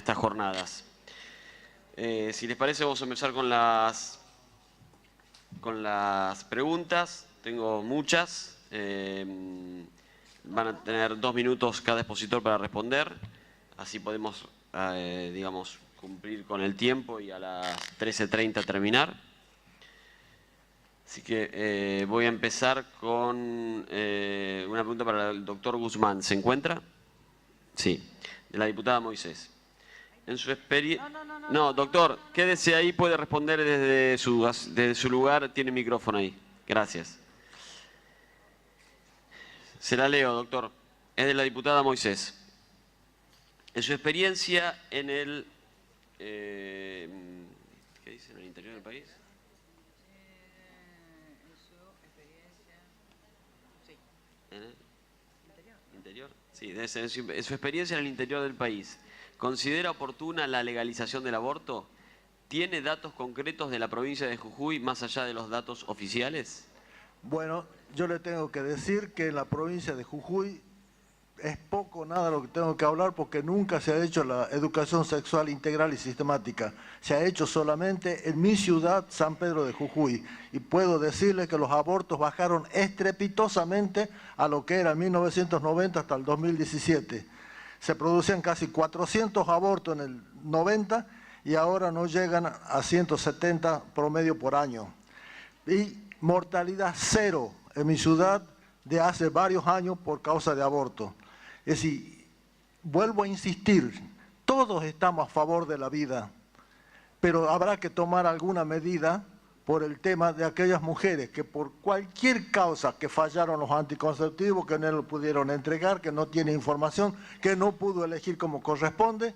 estas jornadas. Si les parece, vamos a empezar con las preguntas. Tengo muchas. Van a tener 2 minutos cada expositor para responder. Así podemos, digamos, cumplir con el tiempo y a las 13:30 terminar. Así que voy a empezar con una pregunta para el doctor Guzmán. ¿Se encuentra? Sí, de la diputada Moisés. En su experiencia... No, doctor, quédese ahí, puede responder desde su lugar, tiene micrófono ahí. Gracias. Se la leo, doctor. Es de la diputada Moisés. En su experiencia en el... ¿qué dice? ¿En el interior del país? En su experiencia... Sí. ¿En el interior? Sí, en su experiencia en el interior del país, ¿considera oportuna la legalización del aborto? ¿Tiene datos concretos de la provincia de Jujuy más allá de los datos oficiales? Bueno, yo le tengo que decir que en la provincia de Jujuy es poco nada lo que tengo que hablar porque nunca se ha hecho la educación sexual integral y sistemática. Se ha hecho solamente en mi ciudad, San Pedro de Jujuy. Y puedo decirle que los abortos bajaron estrepitosamente a lo que era en 1990 hasta el 2017. Se producían casi 400 abortos en el 90 y ahora no llegan a 170 promedio por año. Y mortalidad cero en mi ciudad de hace varios años por causa de aborto. Es decir, vuelvo a insistir, todos estamos a favor de la vida, pero habrá que tomar alguna medida por el tema de aquellas mujeres que por cualquier causa que fallaron los anticonceptivos, que no lo pudieron entregar, que no tiene información, que no pudo elegir como corresponde,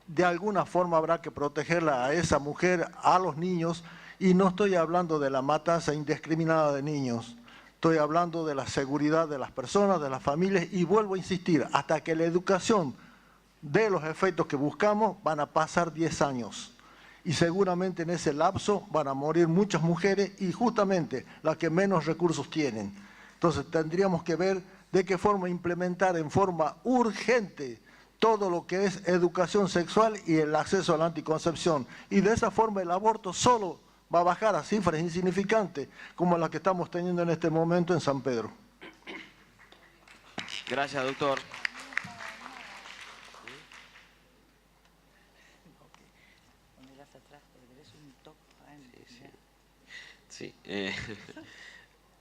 de alguna forma habrá que protegerla a esa mujer, a los niños, y no estoy hablando de la matanza indiscriminada de niños. Estoy hablando de la seguridad de las personas, de las familias, y vuelvo a insistir, hasta que la educación dé los efectos que buscamos, van a pasar 10 años. Y seguramente en ese lapso van a morir muchas mujeres y justamente las que menos recursos tienen. Entonces tendríamos que ver de qué forma implementar en forma urgente todo lo que es educación sexual y el acceso a la anticoncepción. Y de esa forma el aborto solo va a bajar a cifras insignificantes como las que estamos teniendo en este momento en San Pedro. Gracias, doctor. Sí,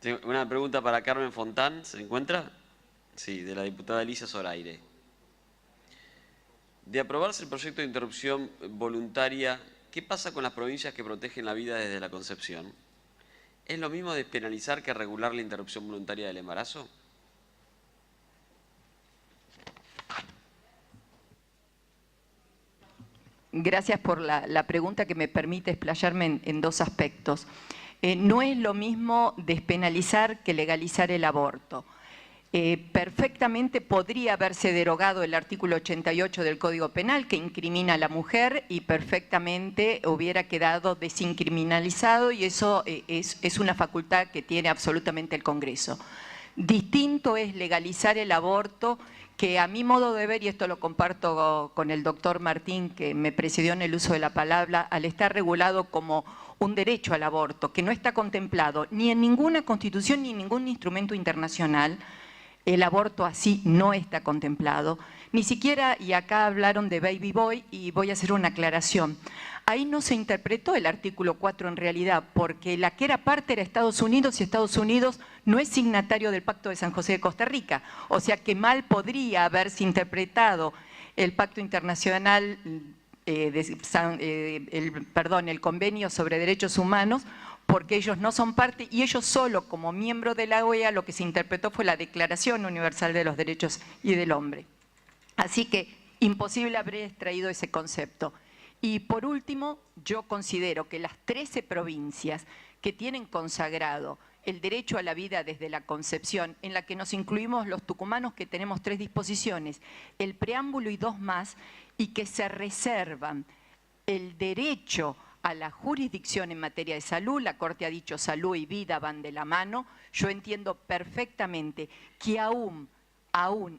tengo una pregunta para Carmen Fontán. ¿Se encuentra? Sí, de la diputada Elisa Zoraire. De aprobarse el proyecto de interrupción voluntaria, ¿qué pasa con las provincias que protegen la vida desde la concepción? ¿Es lo mismo despenalizar que regular la interrupción voluntaria del embarazo? Gracias por la pregunta que me permite explayarme en 2 aspectos. No es lo mismo despenalizar que legalizar el aborto. Perfectamente podría haberse derogado el artículo 88 del Código Penal que incrimina a la mujer y perfectamente hubiera quedado desincriminalizado y eso es una facultad que tiene absolutamente el Congreso. Distinto es legalizar el aborto que a mi modo de ver, y esto lo comparto con el doctor Martín que me precedió en el uso de la palabra, al estar regulado como un derecho al aborto que no está contemplado ni en ninguna constitución ni en ningún instrumento internacional. El aborto así no está contemplado, ni siquiera, y acá hablaron de Baby Boy, y voy a hacer una aclaración. Ahí no se interpretó el artículo 4 en realidad, porque la que era parte era Estados Unidos, y Estados Unidos no es signatario del Pacto de San José de Costa Rica. O sea que mal podría haberse interpretado el Pacto Internacional, el Convenio sobre Derechos Humanos, porque ellos no son parte y ellos solo como miembro de la OEA lo que se interpretó fue la Declaración Universal de los Derechos y del Hombre. Así que imposible haber extraído ese concepto. Y por último, yo considero que las 13 provincias que tienen consagrado el derecho a la vida desde la concepción, en la que nos incluimos los tucumanos que tenemos 3 disposiciones, el preámbulo y 2 más, y que se reservan el derecho a la jurisdicción en materia de salud, la Corte ha dicho salud y vida van de la mano, yo entiendo perfectamente que aún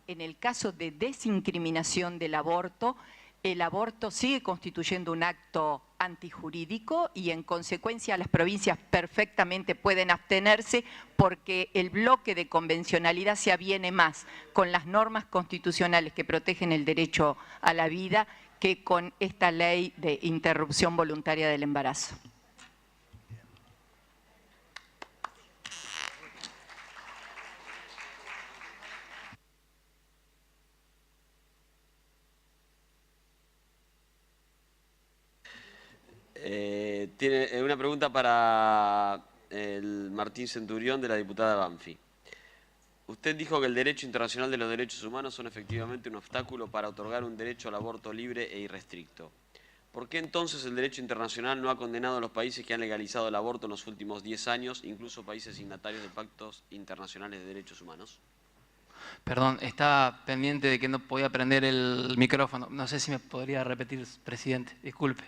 en el caso de desincriminación del aborto, el aborto sigue constituyendo un acto antijurídico y en consecuencia las provincias perfectamente pueden abstenerse porque el bloque de convencionalidad se aviene más con las normas constitucionales que protegen el derecho a la vida que con esta ley de interrupción voluntaria del embarazo. Tiene una pregunta para el Martín Centurión de la diputada Banfi. Usted dijo que el derecho internacional de los derechos humanos son efectivamente un obstáculo para otorgar un derecho al aborto libre e irrestricto. ¿Por qué entonces el derecho internacional no ha condenado a los países que han legalizado el aborto en los últimos 10 años, incluso países signatarios de pactos internacionales de derechos humanos? Perdón, estaba pendiente de que no podía prender el micrófono. No sé si me podría repetir, presidente. Disculpe.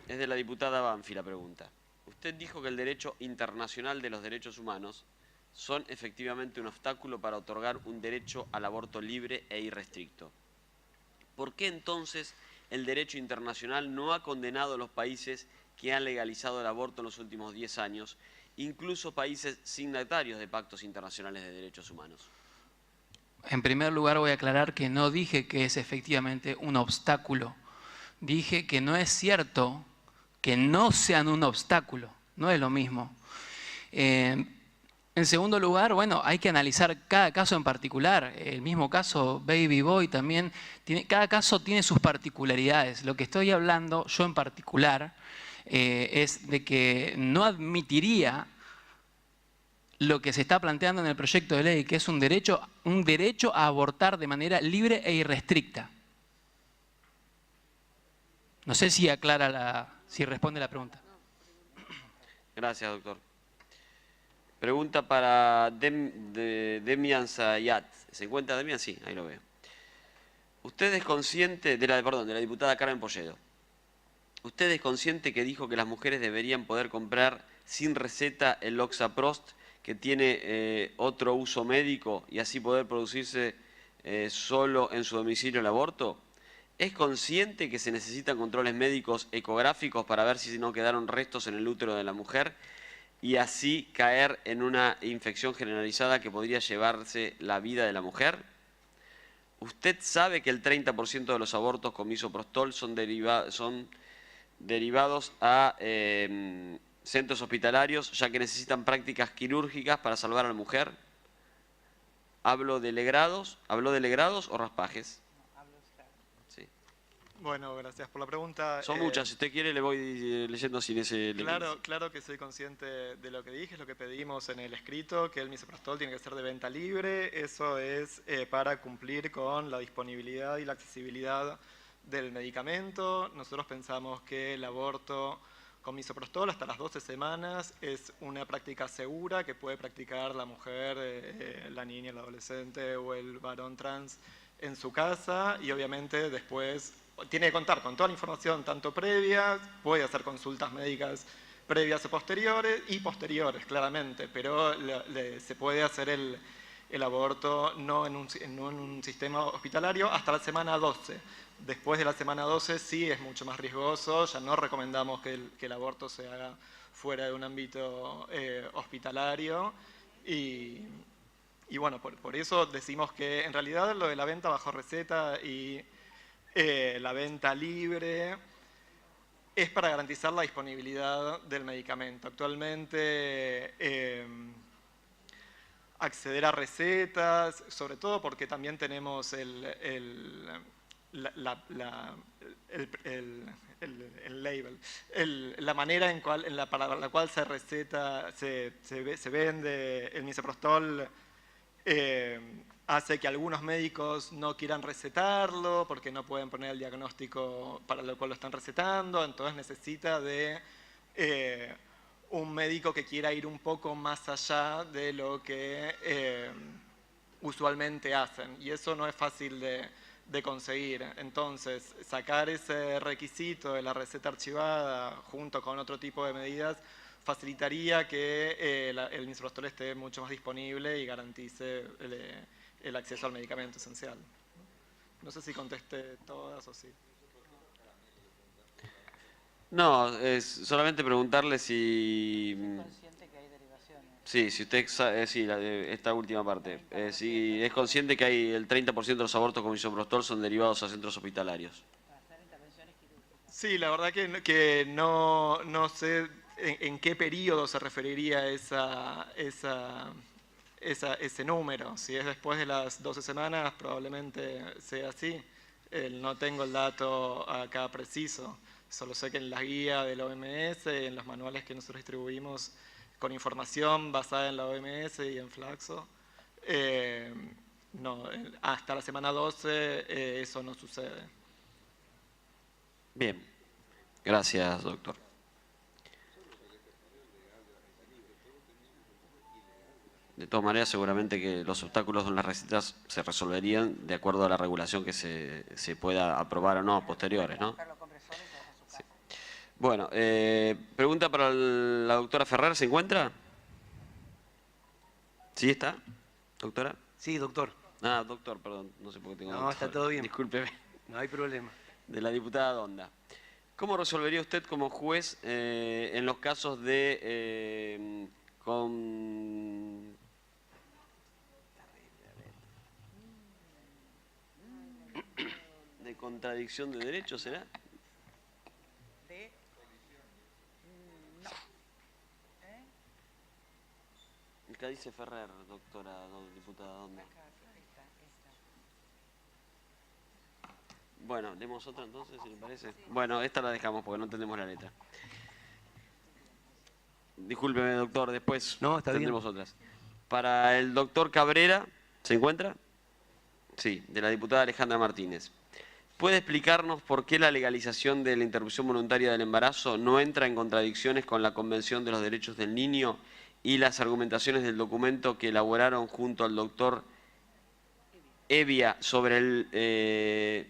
Es de la diputada Banfi la pregunta. Usted dijo que el derecho internacional de los derechos humanos son efectivamente un obstáculo para otorgar un derecho al aborto libre e irrestricto. ¿Por qué entonces el derecho internacional no ha condenado a los países que han legalizado el aborto en los últimos 10 años, incluso países signatarios de pactos internacionales de derechos humanos? En primer lugar voy a aclarar que no dije que es efectivamente un obstáculo. Dije que no es cierto que no sean un obstáculo, no es lo mismo. En segundo lugar, bueno, hay que analizar cada caso en particular. El mismo caso Baby Boy también, cada caso tiene sus particularidades. Lo que estoy hablando yo en particular es de que no admitiría lo que se está planteando en el proyecto de ley, que es un derecho a abortar de manera libre e irrestricta. No sé si si responde la pregunta. Gracias, doctor. Pregunta para Demian Zayat. ¿Se encuentra Demian? Sí, ahí lo veo. Usted es consciente, de la diputada Carmen Polledo. ¿Usted es consciente que dijo que las mujeres deberían poder comprar sin receta el Loxaprost, que tiene otro uso médico, y así poder producirse solo en su domicilio el aborto? ¿Es consciente que se necesitan controles médicos ecográficos para ver si no quedaron restos en el útero de la mujer y así caer en una infección generalizada que podría llevarse la vida de la mujer? ¿Usted sabe que el 30% de los abortos con misoprostol son derivados a centros hospitalarios, ya que necesitan prácticas quirúrgicas para salvar a la mujer? ¿Habló de legrados o raspajes? Sí. Bueno, gracias por la pregunta. Son muchas, si usted quiere le voy leyendo sin ese... Claro que soy consciente de lo que dije, es lo que pedimos en el escrito, que el misoprostol tiene que ser de venta libre. Eso es para cumplir con la disponibilidad y la accesibilidad del medicamento. Nosotros pensamos que el aborto con misoprostol hasta las 12 semanas es una práctica segura que puede practicar la mujer, la niña, el adolescente o el varón trans en su casa, y obviamente después tiene que contar con toda la información tanto previa, puede hacer consultas médicas previas y posteriores, claramente, pero se puede hacer el aborto no en un sistema hospitalario hasta la semana 12. Después de la semana 12 sí es mucho más riesgoso, ya no recomendamos que el aborto se haga fuera de un ámbito hospitalario, y bueno, por eso decimos que en realidad lo de la venta bajo receta y la venta libre es para garantizar la disponibilidad del medicamento. Actualmente acceder a recetas, sobre todo porque también tenemos el label, la manera para la cual se receta, se vende el misoprostol, hace que algunos médicos no quieran recetarlo porque no pueden poner el diagnóstico para lo cual lo están recetando, entonces necesita de un médico que quiera ir un poco más allá de lo que usualmente hacen, y eso no es fácil de conseguir. Entonces, sacar ese requisito de la receta archivada junto con otro tipo de medidas facilitaría que el misoprostol esté mucho más disponible y garantice el acceso al medicamento esencial. No sé si contesté todas o sí. No, es solamente preguntarle si... consciente que hay derivaciones. Sí, si usted sí, esta última parte. Si es consciente que hay el 30% de los abortos con misoprostol son derivados a centros hospitalarios. Hacer intervenciones quirúrgicas. Sí, la verdad que no, no sé en qué periodo se referiría ese número. Si es después de las 12 semanas, probablemente sea así. No tengo el dato acá preciso. Solo sé que en la guía de la OMS, en los manuales que nosotros distribuimos con información basada en la OMS y en Flaxo, no, hasta la semana 12 eso no sucede. Bien, gracias, doctor. De todas maneras, seguramente que los obstáculos en las recetas se resolverían de acuerdo a la regulación que se pueda aprobar o no posteriores, ¿no? Sí. Bueno, pregunta para la doctora Ferrer, ¿se encuentra? ¿Sí está, doctora? Sí, doctor. Ah, doctor, perdón, no sé por qué tengo No, doctor. está todo bien. Discúlpeme. No hay problema. De la diputada Donda. ¿Cómo resolvería usted como juez en los casos de de contradicción de derechos, será? No. Acá dice Ferrer, doctora, diputada Donda. Bueno, demos otra entonces, si le parece. Bueno, esta la dejamos porque no entendemos la letra. Discúlpeme, doctor, después No, está bien. tendremos otras. Para el doctor Cabrera, ¿se encuentra? Sí, de la diputada Alejandra Martínez. ¿Puede explicarnos por qué la legalización de la interrupción voluntaria del embarazo no entra en contradicciones con la Convención de los Derechos del Niño y las argumentaciones del documento que elaboraron junto al doctor Evia sobre el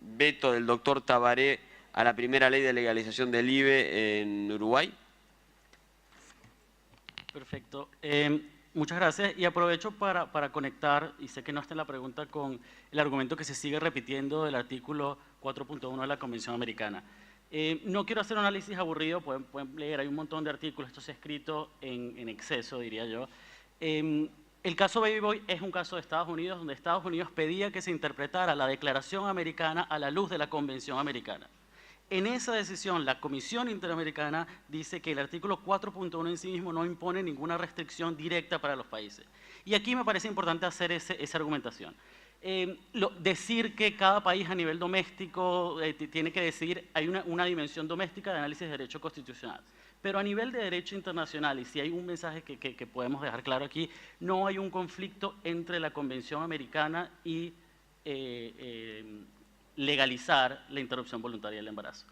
veto del doctor Tabaré a la primera ley de legalización del IVE en Uruguay? Perfecto. Muchas gracias y aprovecho para conectar, y sé que no está en la pregunta, con el argumento que se sigue repitiendo del artículo 4.1 de la Convención Americana. No quiero hacer un análisis aburrido, pueden leer, hay un montón de artículos, esto se ha escrito en exceso, diría yo. El caso Baby Boy es un caso de Estados Unidos, donde Estados Unidos pedía que se interpretara la Declaración Americana a la luz de la Convención Americana. En esa decisión, la Comisión Interamericana dice que el artículo 4.1 en sí mismo no impone ninguna restricción directa para los países. Y aquí me parece importante hacer esa argumentación. Decir que cada país a nivel doméstico tiene que decidir, hay una dimensión doméstica de análisis de derecho constitucional. Pero a nivel de derecho internacional, y si hay un mensaje que podemos dejar claro aquí, no hay un conflicto entre la Convención Americana y legalizar la interrupción voluntaria del embarazo.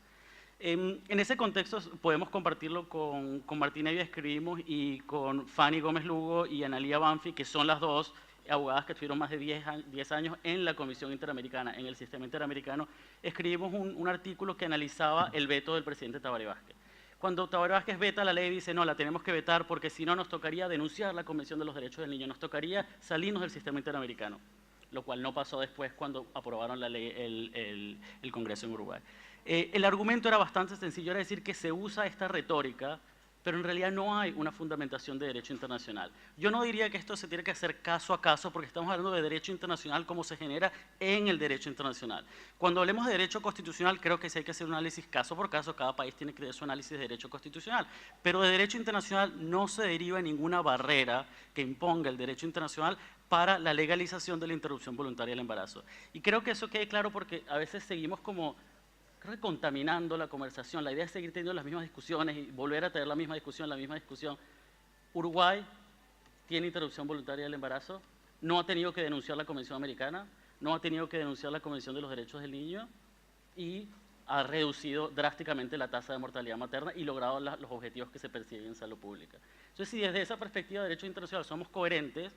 En ese contexto podemos compartirlo con Martina Evia, escribimos, y con Fanny Gómez Lugo y Analía Banfi, que son las dos abogadas que estuvieron más de 10 años en la Comisión Interamericana, en el sistema interamericano. Escribimos un artículo que analizaba el veto del presidente Tabaré Vázquez. Cuando Tabaré Vázquez veta la ley, dice, no, la tenemos que vetar porque si no nos tocaría denunciar la Convención de los Derechos del Niño, nos tocaría salirnos del sistema interamericano, lo cual no pasó después cuando aprobaron la ley el Congreso en Uruguay. El argumento era bastante sencillo, era decir que se usa esta retórica, pero en realidad no hay una fundamentación de derecho internacional. Yo no diría que esto se tiene que hacer caso a caso, porque estamos hablando de derecho internacional como se genera en el derecho internacional. Cuando hablemos de derecho constitucional, creo que sí hay que hacer un análisis caso por caso, cada país tiene que hacer su análisis de derecho constitucional, pero de derecho internacional no se deriva ninguna barrera que imponga el derecho internacional para la legalización de la interrupción voluntaria del embarazo. Y creo que eso quede claro porque a veces seguimos como contaminando la conversación. La idea es seguir teniendo las mismas discusiones y volver a tener la misma discusión. Uruguay tiene interrupción voluntaria del embarazo, no ha tenido que denunciar la Convención Americana, no ha tenido que denunciar la Convención de los Derechos del Niño y ha reducido drásticamente la tasa de mortalidad materna y logrado los objetivos que se persiguen en salud pública. Entonces, si desde esa perspectiva de derecho internacional somos coherentes,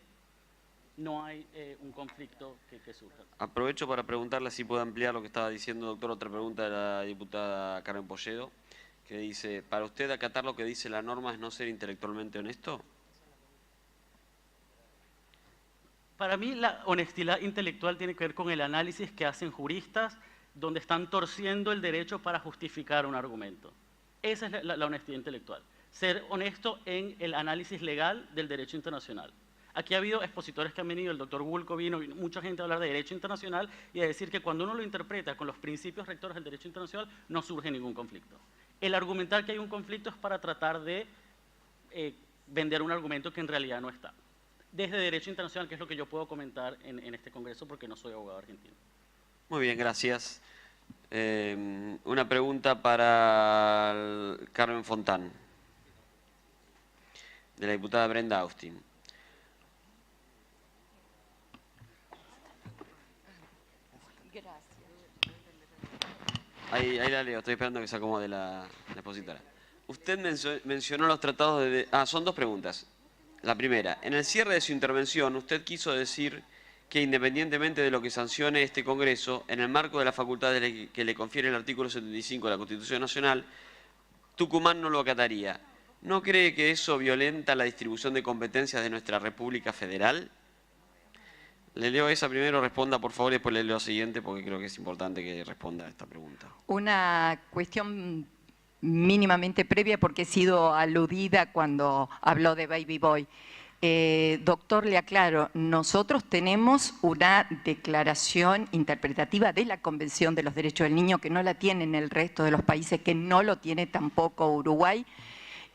no hay un conflicto que surja. Aprovecho para preguntarle si puede ampliar lo que estaba diciendo, doctor, otra pregunta de la diputada Carmen Polledo, que dice, ¿para usted acatar lo que dice la norma es no ser intelectualmente honesto? Para mí la honestidad intelectual tiene que ver con el análisis que hacen juristas donde están torciendo el derecho para justificar un argumento. Esa es la honestidad intelectual. Ser honesto en el análisis legal del derecho internacional. Aquí ha habido expositores que han venido, el doctor Bulco vino mucha gente a hablar de derecho internacional y a decir que cuando uno lo interpreta con los principios rectores del derecho internacional no surge ningún conflicto. El argumentar que hay un conflicto es para tratar de vender un argumento que en realidad no está. Desde derecho internacional, que es lo que yo puedo comentar en este congreso porque no soy abogado argentino. Muy bien, gracias. Una pregunta para Carmen Fontán, de la diputada Brenda Austin. Ahí la leo, estoy esperando que se acomode la expositora. Usted mencionó los tratados de... son dos preguntas. La primera, en el cierre de su intervención, usted quiso decir que independientemente de lo que sancione este Congreso, en el marco de las facultades que le confiere el artículo 75 de la Constitución Nacional, Tucumán no lo acataría. ¿No cree que eso violenta la distribución de competencias de nuestra República Federal? Le leo esa primero, responda por favor, y después le leo la siguiente porque creo que es importante que responda a esta pregunta. Una cuestión mínimamente previa porque he sido aludida cuando habló de Baby Boy. Doctor, le aclaro, nosotros tenemos una declaración interpretativa de la Convención de los Derechos del Niño que no la tienen el resto de los países, que no lo tiene tampoco Uruguay,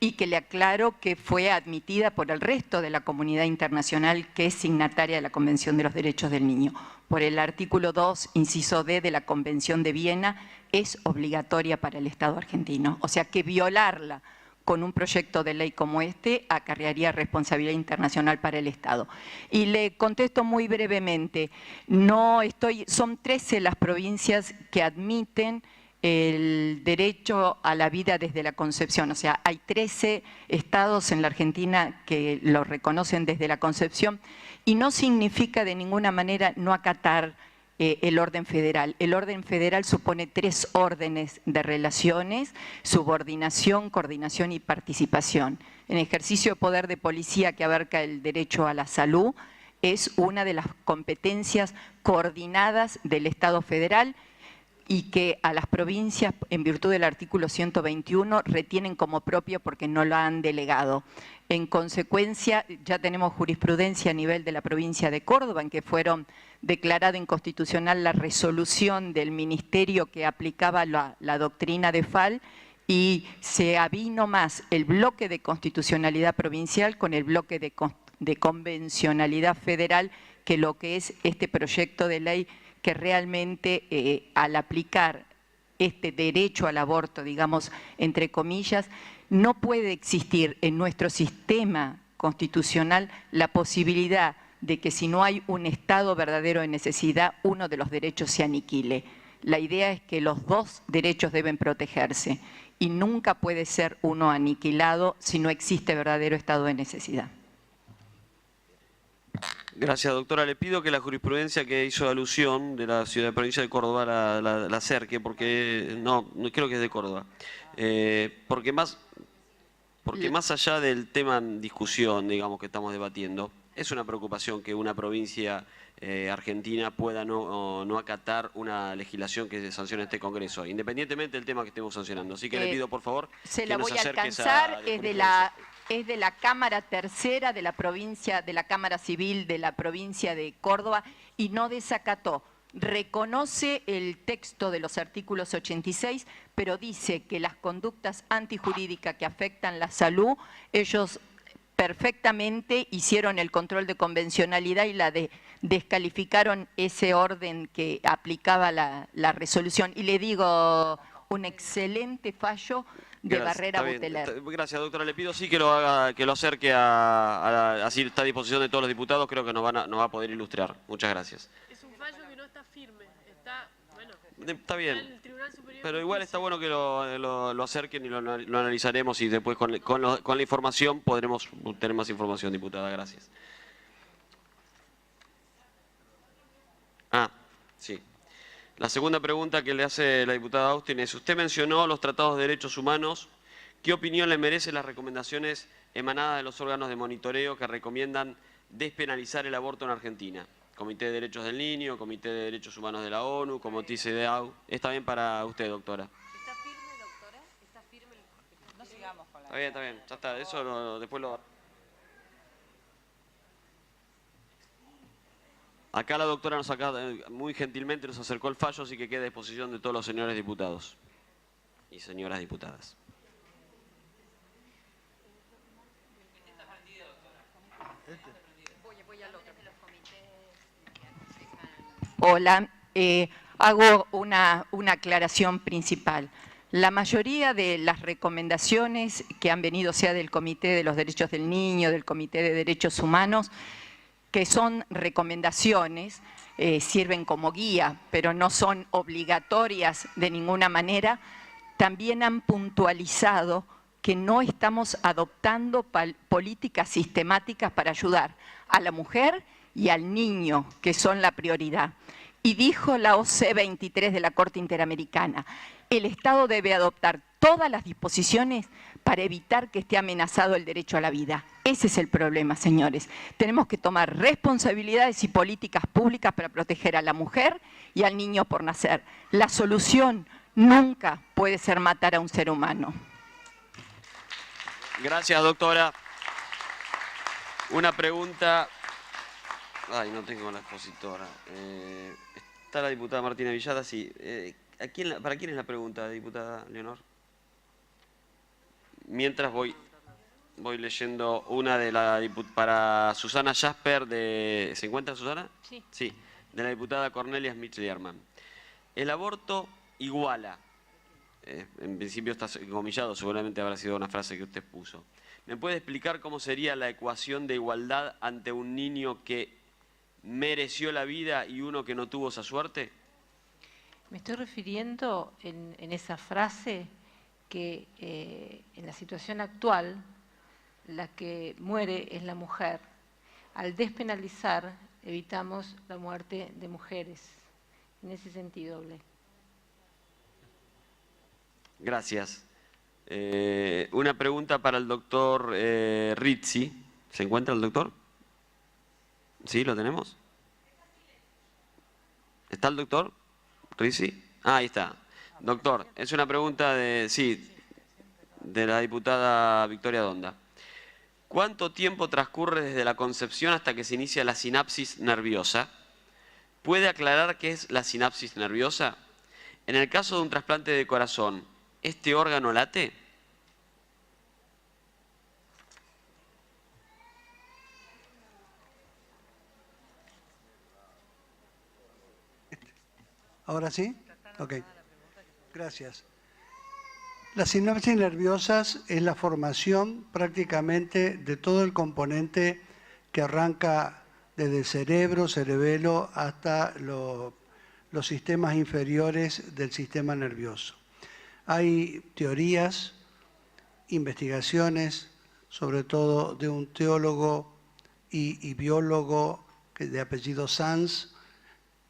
y que le aclaro que fue admitida por el resto de la comunidad internacional que es signataria de la Convención de los Derechos del Niño. Por el artículo 2, inciso D de la Convención de Viena, es obligatoria para el Estado argentino. O sea que violarla con un proyecto de ley como este acarrearía responsabilidad internacional para el Estado. Y le contesto muy brevemente, son 13 las provincias que admiten el derecho a la vida desde la concepción, o sea, hay 13 estados en la Argentina que lo reconocen desde la concepción y no significa de ninguna manera no acatar el orden federal. El orden federal supone 3 órdenes de relaciones: subordinación, coordinación y participación. En ejercicio de poder de policía que abarca el derecho a la salud es una de las competencias coordinadas del Estado federal y que a las provincias, en virtud del artículo 121, retienen como propio porque no lo han delegado. En consecuencia, ya tenemos jurisprudencia a nivel de la provincia de Córdoba, en que fueron declarada inconstitucional la resolución del ministerio que aplicaba la doctrina de Fall, y se avino más el bloque de constitucionalidad provincial con el bloque de convencionalidad federal que lo que es este proyecto de ley, que realmente al aplicar este derecho al aborto, digamos, entre comillas, no puede existir en nuestro sistema constitucional la posibilidad de que si no hay un estado verdadero de necesidad, uno de los derechos se aniquile. La idea es que los dos derechos deben protegerse y nunca puede ser uno aniquilado si no existe verdadero estado de necesidad. Gracias, doctora. Le pido que la jurisprudencia que hizo alusión de la ciudad de provincia de Córdoba la acerque, porque no creo que es de Córdoba. Porque más allá del tema en discusión, digamos, que estamos debatiendo, es una preocupación que una provincia argentina pueda no acatar una legislación que se sancione este Congreso, independientemente del tema que estemos sancionando. Así que le pido, por favor, se que la nos voy a acerque alcanzar, esa es de la Cámara Tercera de la provincia, de la Cámara Civil de la provincia de Córdoba, y no desacató. Reconoce el texto de los artículos 86, pero dice que las conductas antijurídicas que afectan la salud, ellos perfectamente hicieron el control de convencionalidad y descalificaron ese orden que aplicaba la resolución. Y le digo, un excelente fallo de Barrera Buteler. Gracias, doctora. Le pido sí que lo haga, que lo acerque así está a disposición de todos los diputados, creo que nos va a poder ilustrar. Muchas gracias. Es un fallo que no está firme, está, bueno, está bien, el Tribunal Superior pero de igual Justicia. está bueno que lo acerquen y lo analizaremos, y después con la información podremos tener más información, diputada. Gracias. Sí. La segunda pregunta que le hace la diputada Austin es: usted mencionó los tratados de derechos humanos. ¿Qué opinión le merecen las recomendaciones emanadas de los órganos de monitoreo que recomiendan despenalizar el aborto en Argentina? Comité de Derechos del Niño, Comité de Derechos Humanos de la ONU, como TCDAU. Está bien para usted, doctora. ¿Está firme, doctora? ¿Está firme? No sigamos con la... Está bien, ya está. Eso después lo... Acá la doctora muy gentilmente nos acercó el fallo, así que queda a disposición de todos los señores diputados y señoras diputadas. Hola, hago una aclaración principal. La mayoría de las recomendaciones que han venido, sea del Comité de los Derechos del Niño, del Comité de Derechos Humanos, que son recomendaciones, sirven como guía, pero no son obligatorias de ninguna manera, también han puntualizado que no estamos adoptando políticas sistemáticas para ayudar a la mujer y al niño, que son la prioridad. Y dijo la OC 23 de la Corte Interamericana, el Estado debe adoptar todas las disposiciones para evitar que esté amenazado el derecho a la vida. Ese es el problema, señores. Tenemos que tomar responsabilidades y políticas públicas para proteger a la mujer y al niño por nacer. La solución nunca puede ser matar a un ser humano. Gracias, doctora. Una pregunta... Ay, no tengo la expositora. ¿Está la diputada Martina Villada? Sí. ¿Para quién es la pregunta, diputada Leonor? Mientras voy leyendo una de para Susana Jasper de... ¿Se encuentra Susana? Sí. Sí, de la diputada Cornelia Smith-Lierman. El aborto iguala. En principio está comillado, seguramente habrá sido una frase que usted puso. ¿Me puede explicar cómo sería la ecuación de igualdad ante un niño que mereció la vida y uno que no tuvo esa suerte? Me estoy refiriendo en esa frase que en la situación actual la que muere es la mujer. Al despenalizar evitamos la muerte de mujeres. En ese sentido hablé. Gracias. Una pregunta para el doctor Rizzi. ¿Se encuentra el doctor? ¿Sí? ¿Lo tenemos? ¿Está el doctor Rizzi? Ah, ahí está. Doctor, es una pregunta de la diputada Victoria Donda. ¿Cuánto tiempo transcurre desde la concepción hasta que se inicia la sinapsis nerviosa? ¿Puede aclarar qué es la sinapsis nerviosa? En el caso de un trasplante de corazón, ¿este órgano late? ¿Ahora sí? Ok. Gracias. Las sinapsis nerviosas es la formación prácticamente de todo el componente que arranca desde el cerebro, cerebelo, hasta los sistemas inferiores del sistema nervioso. Hay teorías, investigaciones, sobre todo de un teólogo y biólogo de apellido Sanz,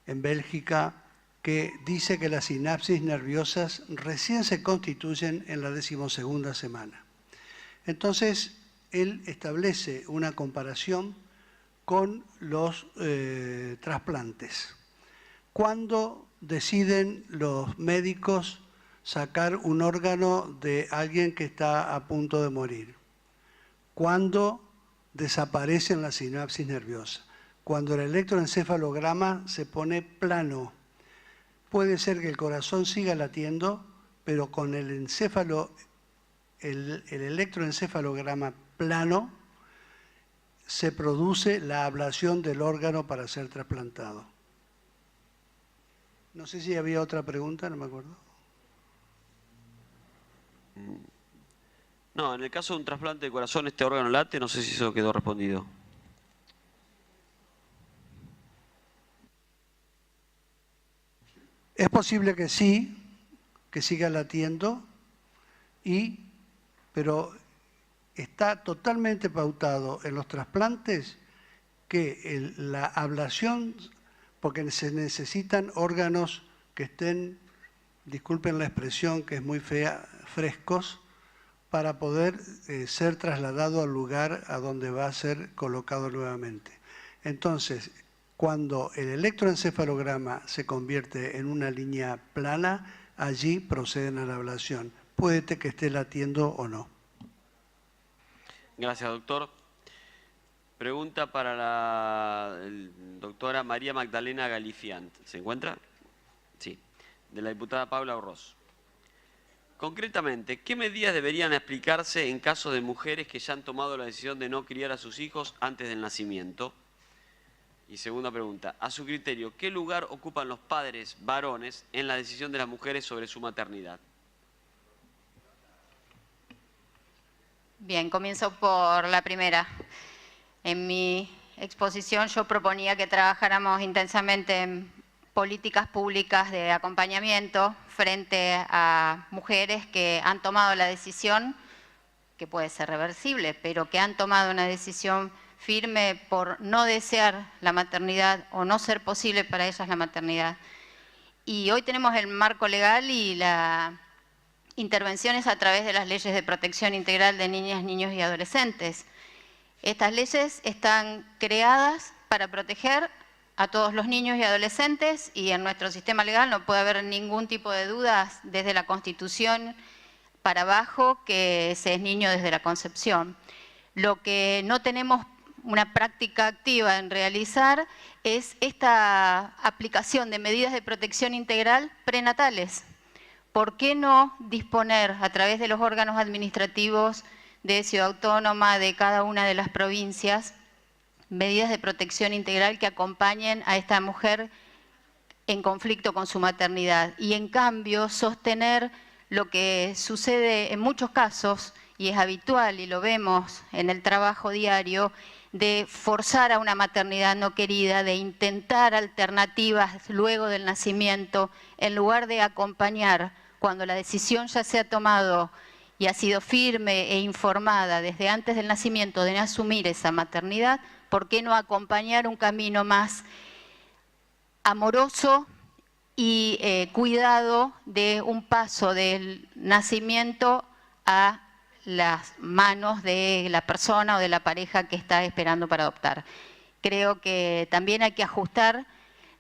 en Bélgica, que dice que las sinapsis nerviosas recién se constituyen en la 12ª semana. Entonces, él establece una comparación con los trasplantes. ¿Cuándo deciden los médicos sacar un órgano de alguien que está a punto de morir? ¿Cuándo desaparecen las sinapsis nerviosas? Cuando el electroencefalograma se pone plano. Puede ser que el corazón siga latiendo, pero con el electroencefalograma plano se produce la ablación del órgano para ser trasplantado. No sé si había otra pregunta, no me acuerdo. No, en el caso de un trasplante de corazón, ¿este órgano late? No sé si eso quedó respondido. Es posible que sí, que siga latiendo, pero está totalmente pautado en los trasplantes que la ablación, porque se necesitan órganos que estén, disculpen la expresión que es muy fea, frescos, para poder ser trasladado al lugar a donde va a ser colocado nuevamente. Entonces, cuando el electroencefalograma se convierte en una línea plana, allí proceden a la ablación. Puede que esté latiendo o no. Gracias, doctor. Pregunta para la doctora María Magdalena Galifiant. ¿Se encuentra? Sí. De la diputada Paula Orroz. Concretamente, ¿qué medidas deberían aplicarse en caso de mujeres que ya han tomado la decisión de no criar a sus hijos antes del nacimiento? Y segunda pregunta, a su criterio, ¿qué lugar ocupan los padres varones en la decisión de las mujeres sobre su maternidad? Bien, comienzo por la primera. En mi exposición yo proponía que trabajáramos intensamente en políticas públicas de acompañamiento frente a mujeres que han tomado la decisión, que puede ser reversible, pero que han tomado una decisión firme por no desear la maternidad o no ser posible para ellas la maternidad. Y hoy tenemos el marco legal y las intervenciones a través de las leyes de protección integral de niñas, niños y adolescentes. Estas leyes están creadas para proteger a todos los niños y adolescentes y en nuestro sistema legal no puede haber ningún tipo de dudas desde la Constitución para abajo que se es niño desde la concepción. Lo que no tenemos una práctica activa en realizar es esta aplicación de medidas de protección integral prenatales. ¿Por qué no disponer a través de los órganos administrativos de Ciudad Autónoma, de cada una de las provincias, medidas de protección integral que acompañen a esta mujer en conflicto con su maternidad? Y en cambio sostener lo que sucede en muchos casos, y es habitual y lo vemos en el trabajo diario, de forzar a una maternidad no querida, de intentar alternativas luego del nacimiento, en lugar de acompañar cuando la decisión ya se ha tomado y ha sido firme e informada desde antes del nacimiento de asumir esa maternidad. ¿Por qué no acompañar un camino más amoroso y cuidado de un paso del nacimiento a las manos de la persona o de la pareja que está esperando para adoptar? Creo que también hay que ajustar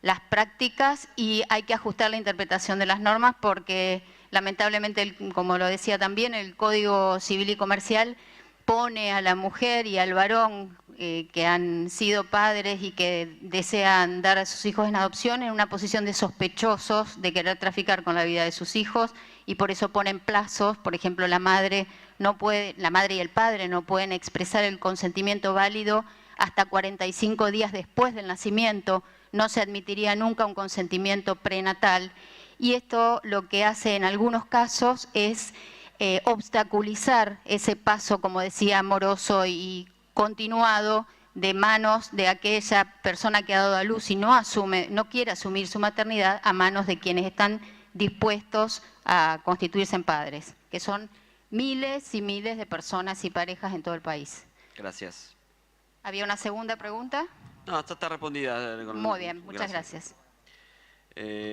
las prácticas y hay que ajustar la interpretación de las normas porque lamentablemente, como lo decía también, el Código Civil y Comercial pone a la mujer y al varón que han sido padres y que desean dar a sus hijos en adopción en una posición de sospechosos de querer traficar con la vida de sus hijos y por eso ponen plazos. Por ejemplo, la madre y el padre no pueden expresar el consentimiento válido hasta 45 días después del nacimiento. No se admitiría nunca un consentimiento prenatal y esto lo que hace en algunos casos es obstaculizar ese paso, como decía, amoroso y continuado de manos de aquella persona que ha dado a luz y no quiere asumir su maternidad a manos de quienes están dispuestos a constituirse en padres, que son miles y miles de personas y parejas en todo el país. Gracias. ¿Había una segunda pregunta? No, está respondida. Muy bien, muchas gracias.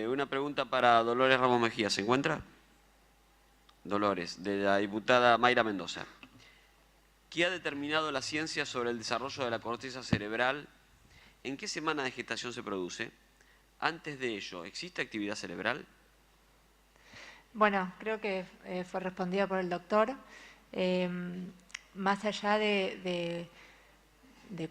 Una pregunta para Dolores Ramos Mejía. ¿Se encuentra? Dolores, de la diputada Mayra Mendoza. ¿Qué ha determinado la ciencia sobre el desarrollo de la corteza cerebral? ¿En qué semana de gestación se produce? Antes de ello, ¿existe actividad cerebral? Bueno, creo que fue respondida por el doctor. Más allá de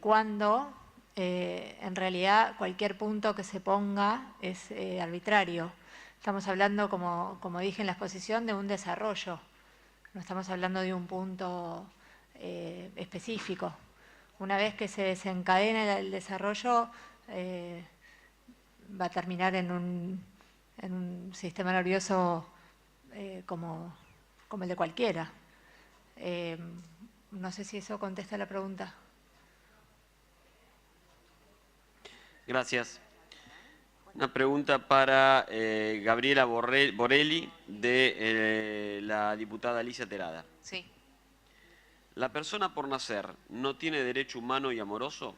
cuándo, en realidad cualquier punto que se ponga es arbitrario. Estamos hablando, como dije en la exposición, de un desarrollo. No estamos hablando de un punto específico. Una vez que se desencadena el desarrollo, va a terminar en un sistema nervioso como el de cualquiera. No sé si eso contesta la pregunta. Gracias. Una pregunta para Gabriela Borelli, de la diputada Alicia Terada. Sí. ¿La persona por nacer no tiene derecho humano y amoroso?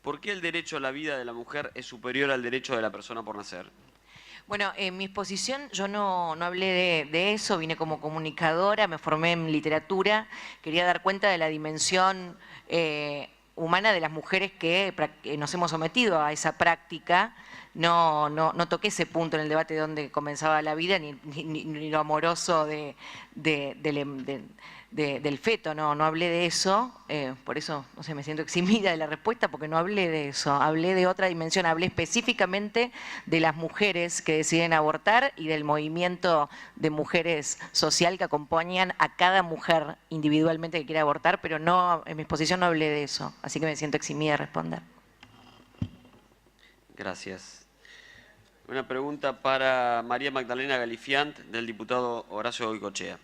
¿Por qué el derecho a la vida de la mujer es superior al derecho de la persona por nacer? Bueno, en mi exposición yo no hablé de eso, vine como comunicadora, me formé en literatura, quería dar cuenta de la dimensión humana de las mujeres que nos hemos sometido a esa práctica. No toqué ese punto en el debate de dónde comenzaba la vida, ni lo amoroso del feto, no hablé de eso, por eso, no sé, me siento eximida de la respuesta porque no hablé de eso, hablé de otra dimensión, hablé específicamente de las mujeres que deciden abortar y del movimiento de mujeres social que acompañan a cada mujer individualmente que quiere abortar, pero no, en mi exposición no hablé de eso, así que me siento eximida de responder. Gracias. Una pregunta para María Magdalena Galifiant, del diputado Horacio Goicoechea.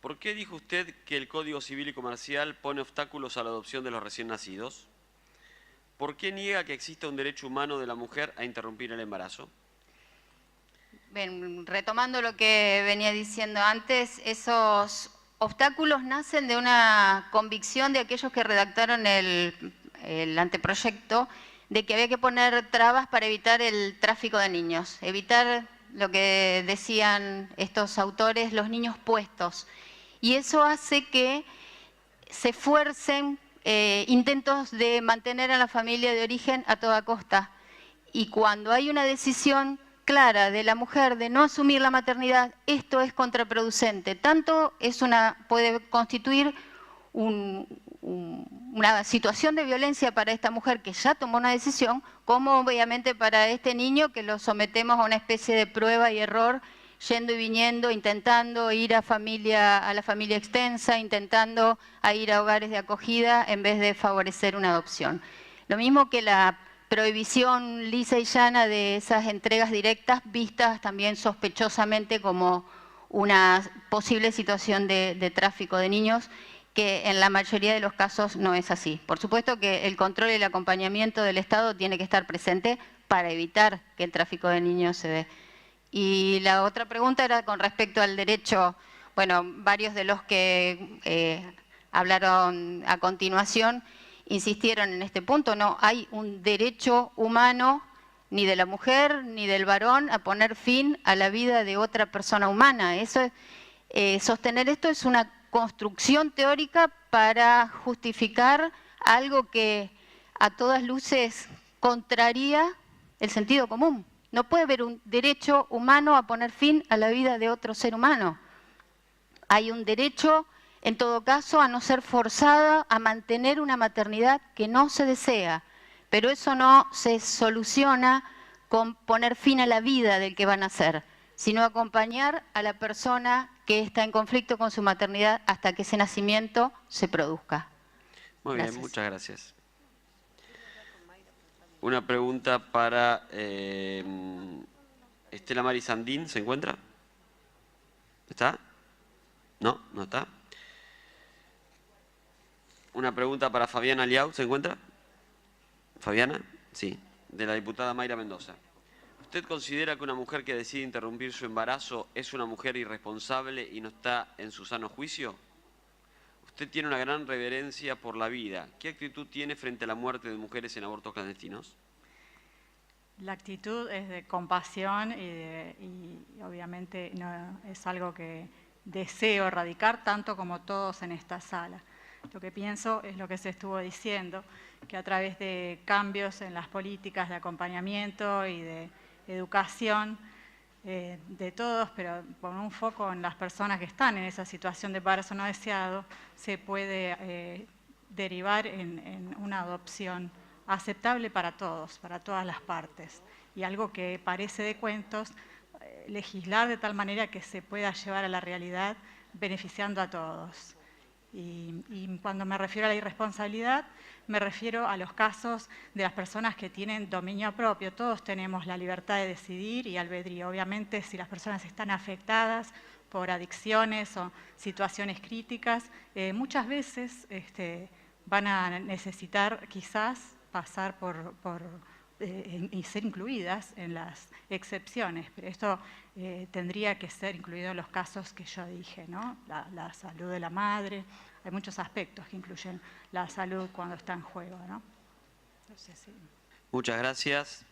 ¿Por qué dijo usted que el Código Civil y Comercial pone obstáculos a la adopción de los recién nacidos? ¿Por qué niega que exista un derecho humano de la mujer a interrumpir el embarazo? Bien, retomando lo que venía diciendo antes, esos obstáculos nacen de una convicción de aquellos que redactaron el anteproyecto de que había que poner trabas para evitar el tráfico de niños, evitar lo que decían estos autores, los niños puestos. Y eso hace que se esfuercen intentos de mantener a la familia de origen a toda costa. Y cuando hay una decisión clara de la mujer de no asumir la maternidad, esto es contraproducente. Tanto puede constituir una situación de violencia para esta mujer que ya tomó una decisión, como obviamente para este niño que lo sometemos a una especie de prueba y error, yendo y viniendo, intentando ir a la familia extensa, intentando ir a hogares de acogida en vez de favorecer una adopción. Lo mismo que la prohibición lisa y llana de esas entregas directas vistas también sospechosamente como una posible situación de tráfico de niños, que en la mayoría de los casos no es así. Por supuesto que el control y el acompañamiento del Estado tiene que estar presente para evitar que el tráfico de niños se dé. Y la otra pregunta era con respecto al derecho, bueno, varios de los que hablaron a continuación insistieron en este punto, no hay un derecho humano ni de la mujer ni del varón a poner fin a la vida de otra persona humana. Eso sostener esto es una construcción teórica para justificar algo que a todas luces contraría el sentido común. No puede haber un derecho humano a poner fin a la vida de otro ser humano. Hay un derecho, en todo caso, a no ser forzada a mantener una maternidad que no se desea, pero eso no se soluciona con poner fin a la vida del que va a nacer, sino acompañar a la persona que está en conflicto con su maternidad hasta que ese nacimiento se produzca. Muy bien, Gracias. muchas gracias. Una pregunta para Estela Mari Sandín, ¿se encuentra? ¿Está? No, no está. Una pregunta para Fabiana Liau, ¿se encuentra? ¿Fabiana? Sí, de la diputada Mayra Mendoza. ¿Usted considera que una mujer que decide interrumpir su embarazo es una mujer irresponsable y no está en su sano juicio? Usted tiene una gran reverencia por la vida. ¿Qué actitud tiene frente a la muerte de mujeres en abortos clandestinos? La actitud es de compasión y obviamente no, es algo que deseo erradicar tanto como todos en esta sala. Lo que pienso es lo que se estuvo diciendo, que a través de cambios en las políticas de acompañamiento y de educación de todos, pero con un foco en las personas que están en esa situación de embarazo no deseado, se puede derivar en una adopción aceptable para todos, para todas las partes. Y algo que parece de cuentos, legislar de tal manera que se pueda llevar a la realidad beneficiando a todos. Y cuando me refiero a la irresponsabilidad, me refiero a los casos de las personas que tienen dominio propio. Todos tenemos la libertad de decidir y albedrío. Obviamente, si las personas están afectadas por adicciones o situaciones críticas, muchas veces van a necesitar quizás pasar y ser incluidas en las excepciones, pero esto tendría que ser incluido en los casos que yo dije, ¿no? La salud de la madre, hay muchos aspectos que incluyen la salud cuando está en juego, ¿no? No sé si... Muchas gracias.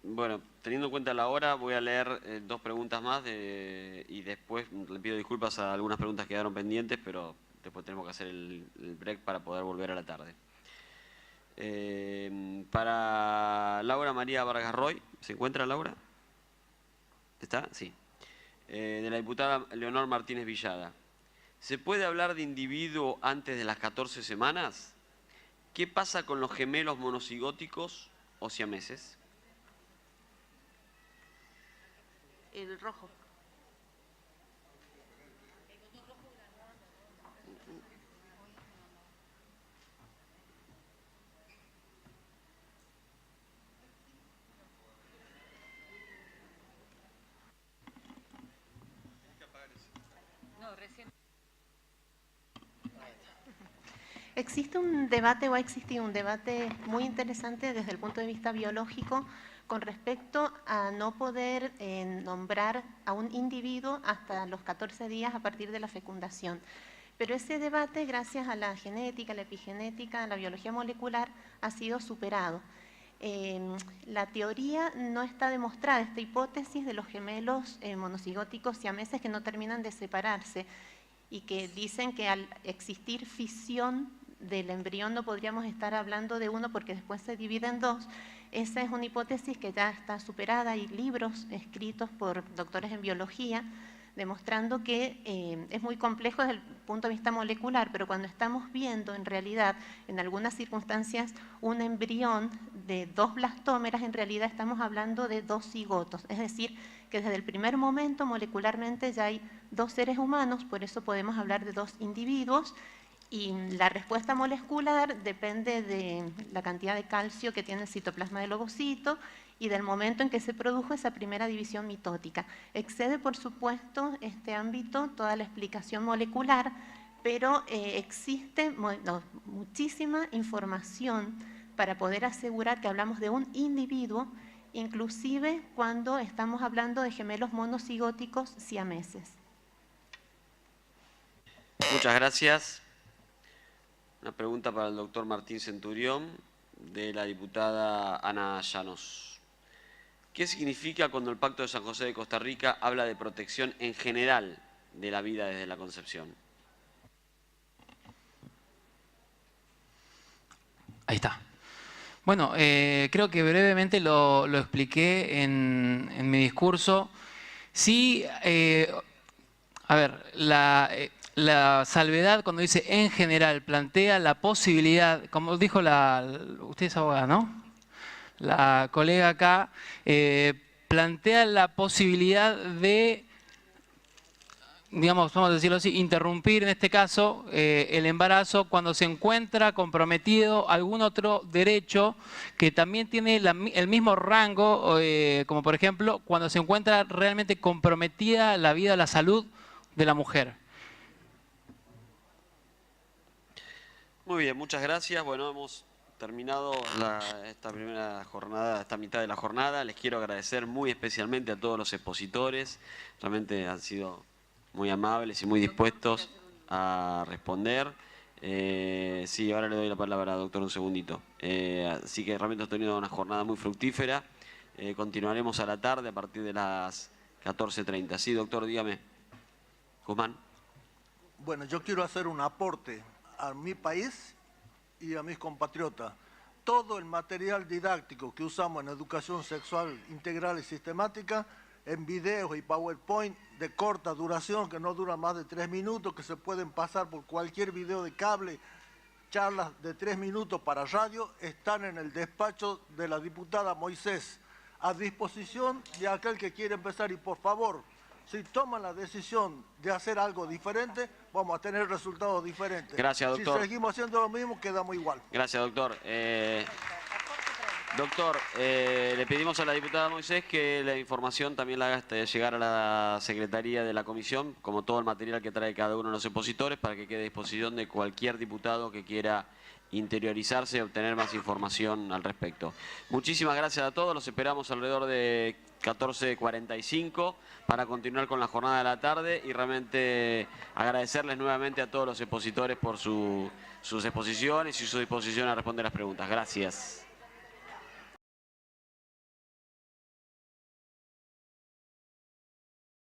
Bueno, teniendo en cuenta la hora, voy a leer 2 preguntas más y después le pido disculpas a algunas preguntas que quedaron pendientes, pero después tenemos que hacer el break para poder volver a la tarde. Para Laura María Vargas Roy, ¿se encuentra Laura? ¿Está? Sí. De la diputada Leonor Martínez Villada. ¿Se puede hablar de individuo antes de las 14 semanas? ¿Qué pasa con los gemelos monocigóticos o siameses? El rojo. Existe un debate o ha existido un debate muy interesante desde el punto de vista biológico con respecto a no poder nombrar a un individuo hasta los 14 días a partir de la fecundación. Pero ese debate, gracias a la genética, la epigenética, a la biología molecular, ha sido superado. La teoría no está demostrada, esta hipótesis de los gemelos monocigóticos siameses que no terminan de separarse y que dicen que al existir fisión del embrión no podríamos estar hablando de uno porque después se divide en 2. Esa es una hipótesis que ya está superada. Hay libros escritos por doctores en biología demostrando que es muy complejo desde el punto de vista molecular, pero cuando estamos viendo en realidad, en algunas circunstancias, un embrión de 2 blastómeras, en realidad estamos hablando de 2 cigotos, es decir, que desde el primer momento molecularmente ya hay 2 seres humanos, por eso podemos hablar de 2 individuos, y la respuesta molecular depende de la cantidad de calcio que tiene el citoplasma del ovocito y del momento en que se produjo esa primera división mitótica. Excede, por supuesto, este ámbito toda la explicación molecular, pero existe muchísima información para poder asegurar que hablamos de un individuo, inclusive cuando estamos hablando de gemelos monocigóticos siameses. Muchas gracias. Una pregunta para el doctor Martín Centurión, de la diputada Ana Llanos. ¿Qué significa cuando el Pacto de San José de Costa Rica habla de protección en general de la vida desde la concepción? Ahí está. Bueno, creo que brevemente lo expliqué en mi discurso. Sí, a ver, la salvedad cuando dice en general plantea la posibilidad, como dijo usted es abogada, ¿no? La colega acá plantea la posibilidad de, digamos, vamos a decirlo así, interrumpir en este caso el embarazo cuando se encuentra comprometido algún otro derecho que también tiene el mismo rango, como por ejemplo cuando se encuentra realmente comprometida la vida, la salud de la mujer. Muy bien, muchas gracias. Bueno, hemos terminado esta primera jornada, esta mitad de la jornada. Les quiero agradecer muy especialmente a todos los expositores. Realmente han sido muy amables y muy dispuestos a responder. Sí, ahora le doy la palabra al doctor un segundito. Así que realmente hemos tenido una jornada muy fructífera. Continuaremos a la tarde a partir de las 14:30. Sí, doctor, dígame. Guzmán. Bueno, yo quiero hacer un aporte a mi país y a mis compatriotas. Todo el material didáctico que usamos en educación sexual integral y sistemática, en videos y PowerPoint de corta duración, que no duran más de 3 minutos, que se pueden pasar por cualquier video de cable, charlas de 3 minutos para radio, están en el despacho de la diputada Moisés, a disposición de aquel que quiere empezar. Y por favor, si toman la decisión de hacer algo diferente, vamos a tener resultados diferentes. Gracias, doctor. Si seguimos haciendo lo mismo, quedamos igual. Gracias, doctor. Doctor, le pedimos a la diputada Moisés que la información también la haga llegar a la Secretaría de la Comisión, como todo el material que trae cada uno de los expositores, para que quede a disposición de cualquier diputado que quiera interiorizarse y obtener más información al respecto. Muchísimas gracias a todos, los esperamos alrededor de 14:45 para continuar con la jornada de la tarde y realmente agradecerles nuevamente a todos los expositores por sus exposiciones y su disposición a responder las preguntas. Gracias.